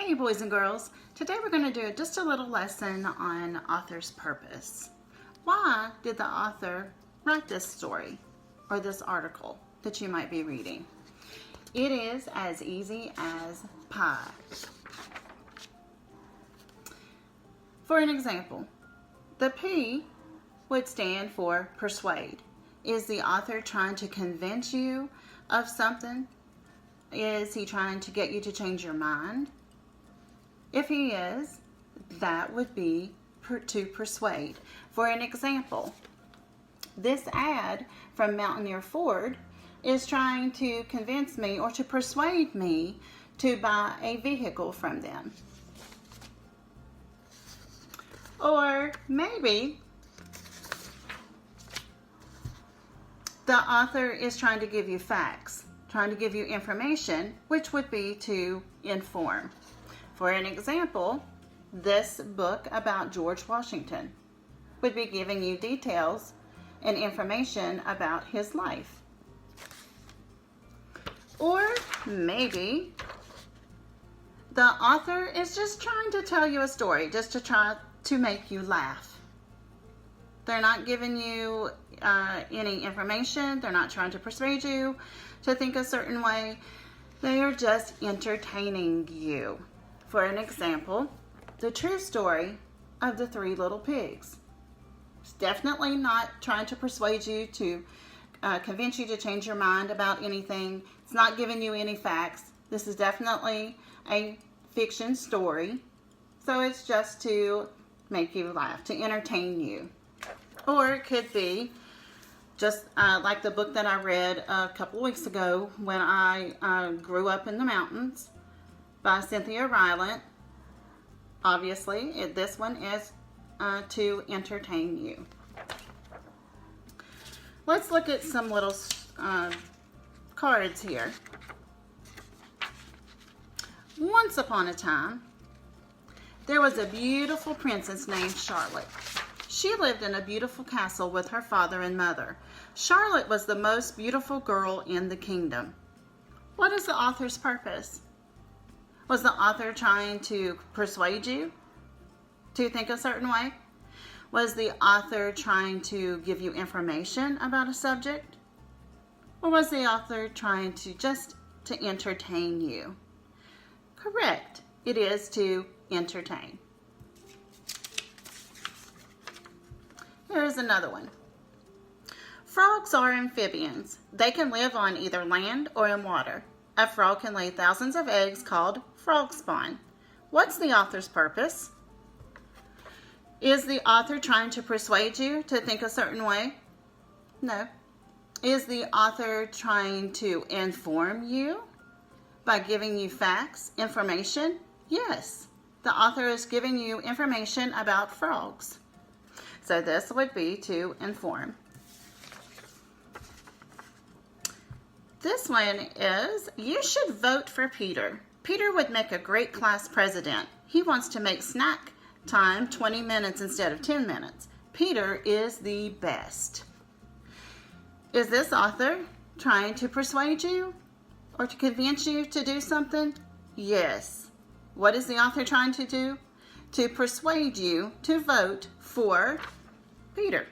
Hey boys and girls, today we're going to do just a little lesson on author's purpose. Why did the author write this story or this article that you might be reading? It is as easy as pie. For an example, the P would stand for persuade. Is the author trying to convince you of something? Is he trying to get you to change your mind? If he is, that would be to persuade. For an example, this ad from Mountaineer Ford is trying to convince me or to persuade me to buy a vehicle from them. Or maybe the author is trying to give you facts, trying to give you information, which would be to inform. For an example, this book about George Washington would be giving you details and information about his life. Or maybe the author is just trying to tell you a story, just to try to make you laugh. They're not giving you any information. They're not trying to persuade you to think a certain way. They are just entertaining you. For an example, the true story of the Three Little Pigs. It's definitely not trying to persuade you to convince you to change your mind about anything. It's not giving you any facts. This is definitely a fiction story. So it's just to make you laugh, to entertain you. Or it could be just like the book that I read a couple of weeks ago, When I Grew Up in the Mountains, by Cynthia Rylant. Obviously, this one is to entertain you. Let's look at some little cards here. Once upon a time, there was a beautiful princess named Charlotte. She lived in a beautiful castle with her father and mother. Charlotte was the most beautiful girl in the kingdom. What is the author's purpose? Was the author trying to persuade you to think a certain way? Was the author trying to give you information about a subject? Or was the author trying to just to entertain you? Correct. It is to entertain. Here's another one. Frogs are amphibians. They can live on either land or in water. A frog can lay thousands of eggs called frog spawn. What's the author's purpose? Is the author trying to persuade you to think a certain way? No. Is the author trying to inform you by giving you facts, information? Yes. The author is giving you information about frogs. So this would be to inform. This one is, you should vote for Peter. Peter would make a great class president. He wants to make snack time 20 minutes instead of 10 minutes. Peter is the best. Is this author trying to persuade you or to convince you to do something? Yes. What is the author trying to do? To persuade you to vote for Peter.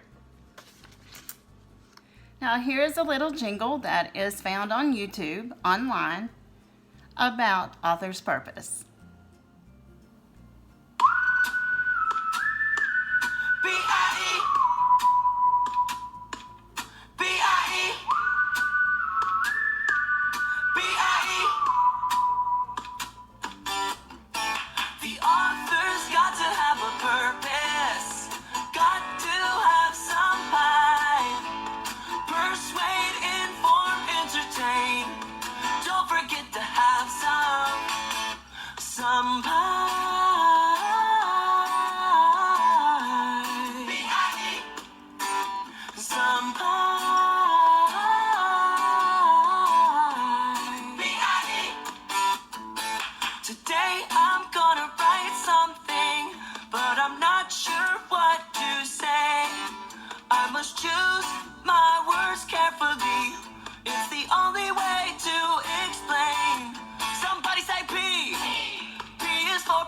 Now here's a little jingle that is found on YouTube online about author's purpose. B-I-E. B-I-E. B-I-E. The author's got to have a purpose. Got to have some pie. Persuade, inform, entertain. Don't forget to have some pie. B-I-E. Some pie. B-I-E. Today I'm gonna write something, but I'm not sure what to say. I must choose my words carefully. It's the only way to explain. Somebody say P. P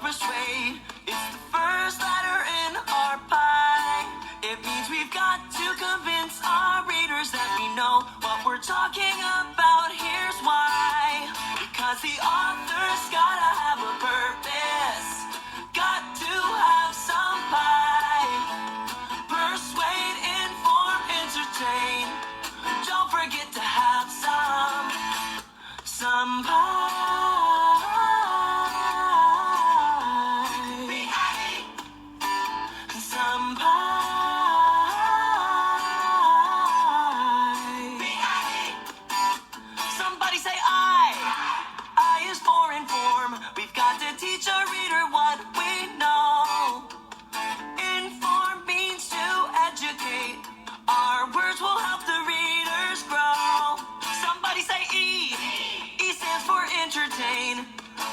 persuade. It's the first letter in our pie. It means we've got to convince our readers that we know what we're talking about. Here's why. Because the author's gotta have a purpose. Got to have some pie. Persuade, inform, entertain. Don't forget to have some pie. Some pie. Somebody say I. I is for inform. We've got to teach a reader what we know. Inform means to educate. Our words will help the readers grow. Somebody say E. E stands for entertain.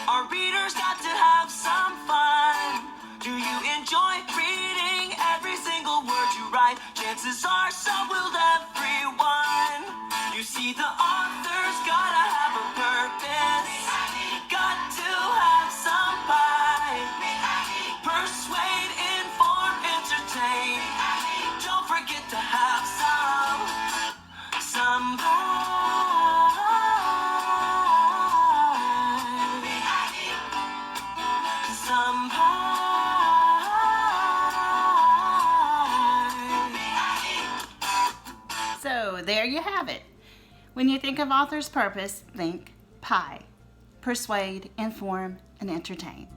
Our readers got to have some fun. Do you enjoy reading every single word you write? Chances are so will everyone. You see, the author's gotta have a purpose. Got to have some pie. Persuade, inform, entertain. Don't forget to have some pie. Some pie. So there you have it. When you think of author's purpose, think pie. Persuade, inform, and entertain.